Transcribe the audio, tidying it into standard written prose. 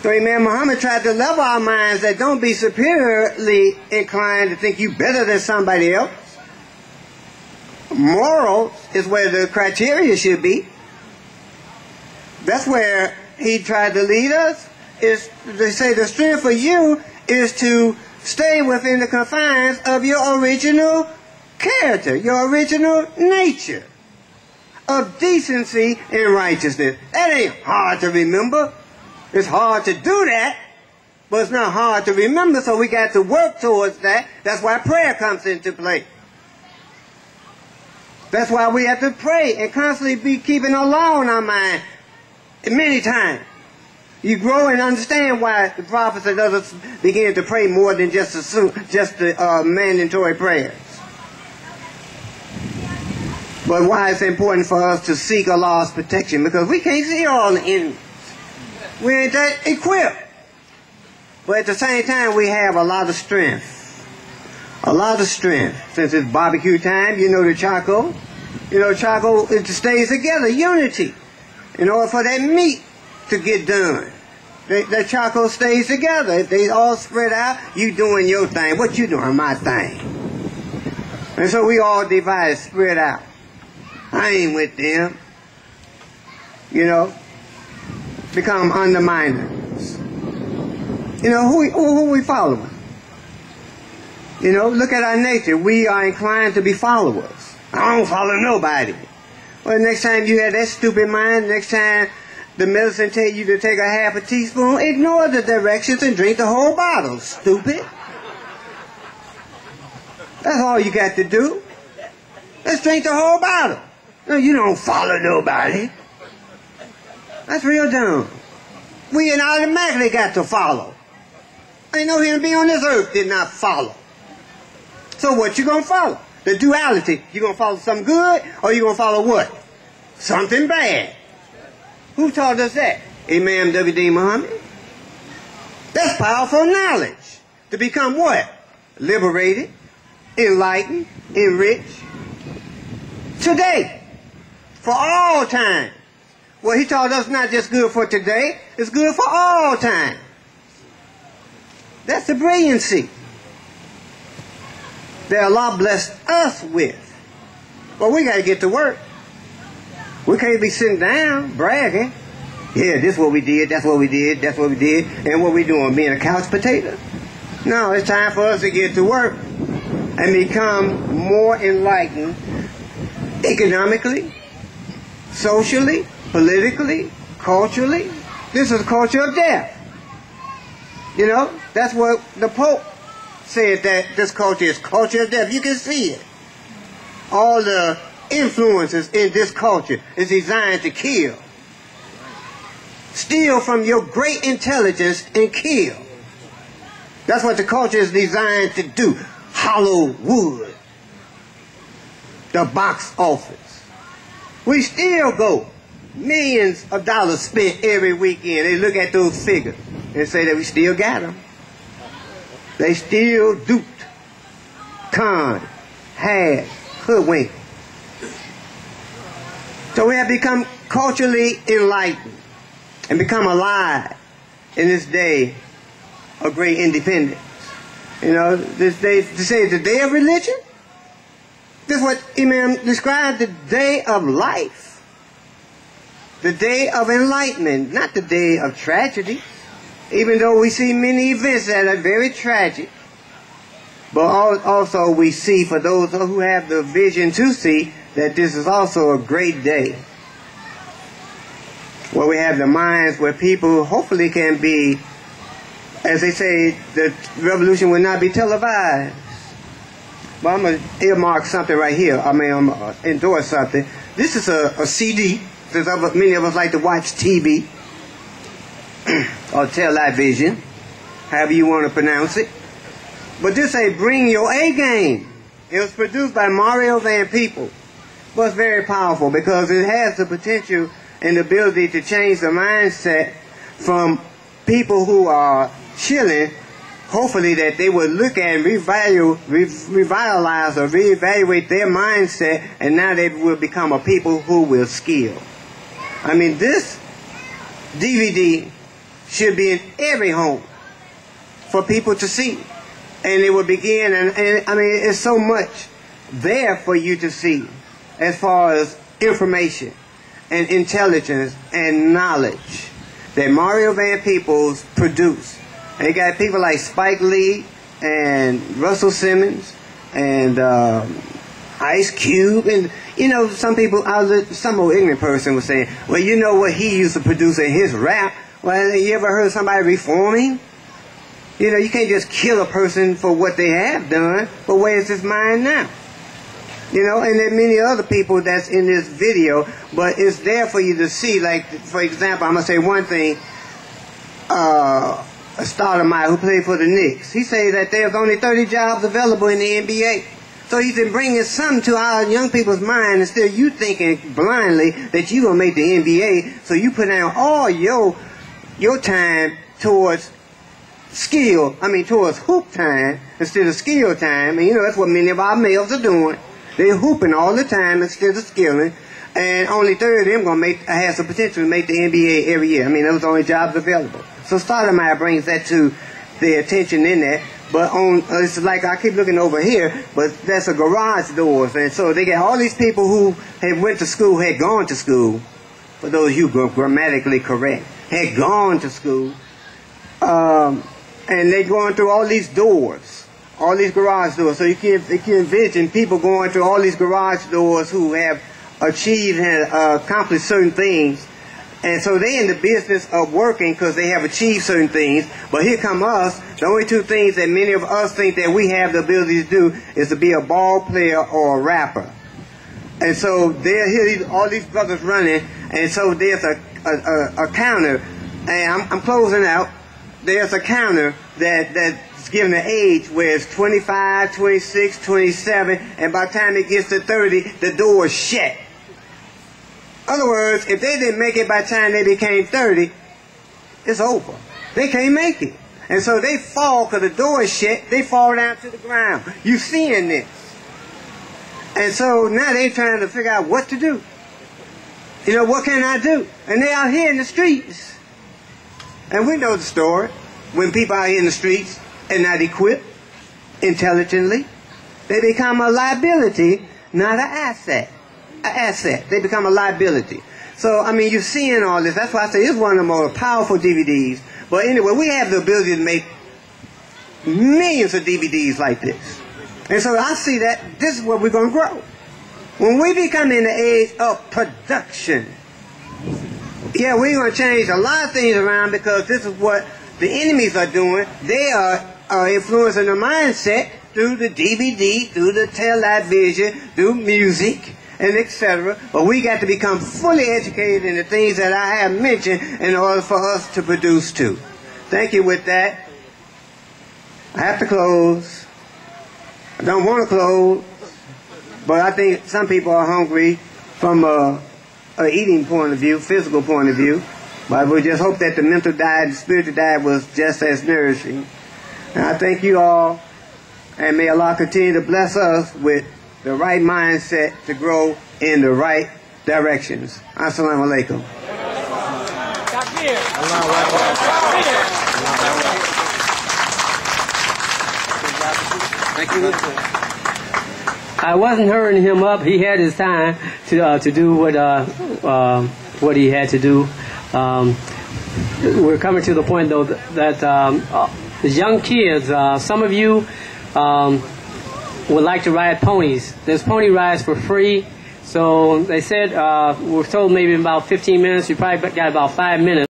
So Imam Mohammed tried to level our minds that don't be superiorly inclined to think you better than somebody else. Morals is where the criteria should be. That's where he tried to lead us. Is they say the strength for you is to stay within the confines of your original character, your original nature of decency and righteousness. That ain't hard to remember. It's hard to do that, but it's not hard to remember, so we got to work towards that. That's why prayer comes into play. That's why we have to pray and constantly be keeping Allah on our mind many times. You grow and understand why the prophets and others begin to pray more than just the mandatory prayers. But why it's important for us to seek Allah's protection, because we can't see all the enemies. We ain't that equipped. But at the same time, we have a lot of strength. A lot of strength. Since it's barbecue time, you know the charcoal. You know, charcoal, it stays together, unity. In order for that meat to get done. That charcoal stays together. If they all spread out, you doing your thing. What you doing? My thing. And so we all divided, spread out. I ain't with them. You know, become underminers. You know, who we following? You know, look at our nature. We are inclined to be followers. I don't follow nobody. Well, next time you have that stupid mind, next time the medicine tell you to take a half a teaspoon, ignore the directions and drink the whole bottle, stupid. That's all you got to do. Let's drink the whole bottle. No, you don't follow nobody. That's real dumb. We automatically got to follow. Ain't no human being on this earth did not follow. So what you gonna follow? The duality. You gonna follow something good, or you gonna follow what? Something bad. Who taught us that? Imam Deen Mohammed. That's powerful knowledge. To become what? Liberated, enlightened, enriched. Today. For all time. Well, he taught us not just good for today, it's good for all time. That's the brilliancy that Allah blessed us with. But we got to get to work. We can't be sitting down bragging. Yeah, this is what we did, that's what we did, that's what we did. And what we doing, being a couch potato? No, it's time for us to get to work and become more enlightened economically, socially, politically, culturally. This is a culture of death. You know, that's what the Pope said, that this culture is culture of death. You can see it. All the influences in this culture is designed to kill. Steal from your great intelligence and kill. That's what the culture is designed to do. Hollow wood. The box office. We still go. Millions of dollars spent every weekend. They look at those figures and say that we still got them. They still duped, conned, had, hoodwinked. So we have become culturally enlightened and become alive in this day of great independence. You know, this day, to say it's the day of religion. This is what Imam described, the day of life. The day of enlightenment, not the day of tragedy. Even though we see many events that are very tragic, but also we see, for those who have the vision to see, that this is also a great day where we have the minds where people hopefully can be, as they say, the revolution will not be televised. But I'm going to earmark something right here. I'm going to endorse something. This is a CD, since many of us like to watch TV. Or television, however you want to pronounce it. But this ain't Bring Your A Game. It was produced by Mario Van Peebles. But it's very powerful because it has the potential and the ability to change the mindset from people who are chilling, hopefully that they will look at and revitalize or reevaluate their mindset, and now they will become a people who will skill. I mean, this DVD should be in every home for people to see. And it would begin, and I mean, it's so much there for you to see as far as information and intelligence and knowledge that Mario Van Peebles produced. And you got people like Spike Lee and Russell Simmons and Ice Cube, and you know, some people, some old ignorant person was saying, well, you know what he used to produce in his rap. Well, you ever heard somebody reforming? You know, you can't just kill a person for what they have done, but where's his mind now? You know, and there are many other people that's in this video, but it's there for you to see. Like, for example, I'm going to say one thing. A Stoudemire who played for the Knicks, he said that there's only 30 jobs available in the NBA. So he's been bringing something to our young people's mind, and still you thinking blindly that you're going to make the NBA, so you put down all your time towards towards hoop time instead of skill time. And you know, that's what many of our males are doing. They're hooping all the time instead of skilling, and only 30 of them has the potential to make the NBA every year. I mean, those are the only jobs available. So Stoudemire brings that to the attention in that. But it's like I keep looking over here, but that's a garage doors, and so they got all these people who had gone to school, for those of you who are grammatically correct, had gone to school, and they're going through all these doors, all these garage doors. So you can envision people going through all these garage doors who have achieved and accomplished certain things. And so they're in the business of working because they have achieved certain things. But here come us. The only two things that many of us think that we have the ability to do is to be a ball player or a rapper. And so they're here, all these brothers running. And so there's a counter. And I'm closing out. There's a counter that's given an age where it's 25, 26, 27. And by the time it gets to 30, the door is shut. In other words, if they didn't make it by the time they became 30, it's over. They can't make it. And so they fall because the door is shut. They fall down to the ground. You seeing this. And so now they're trying to figure out what to do. You know, what can I do? And they're out here in the streets. And we know the story. When people are here in the streets and not equipped intelligently, they become a liability, not an asset. They become a liability. So, I mean, you're seeing all this. That's why I say it's one of the most powerful DVDs. But anyway, we have the ability to make millions of DVDs like this. And so I see that this is where we're going to grow. When we become in the age of production, yeah, we're going to change a lot of things around because this is what the enemies are doing. They are influencing the mindset through the DVD, through the television, through music, and etc. But we got to become fully educated in the things that I have mentioned in order for us to produce too. Thank you. With that, I have to close. I don't want to close, but I think some people are hungry from a eating point of view, physical point of view. But we just hope that the mental diet, the spiritual diet was just as nourishing. And I thank you all, and may Allah continue to bless us with the right mindset to grow in the right directions. Assalamu alaikum. Thank you. I wasn't hurrying him up. He had his time to do what he had to do. We're coming to the point, though, that the young kids, some of you would like to ride ponies. There's pony rides for free. So they said, we're told maybe in about 15 minutes. You probably got about 5 minutes.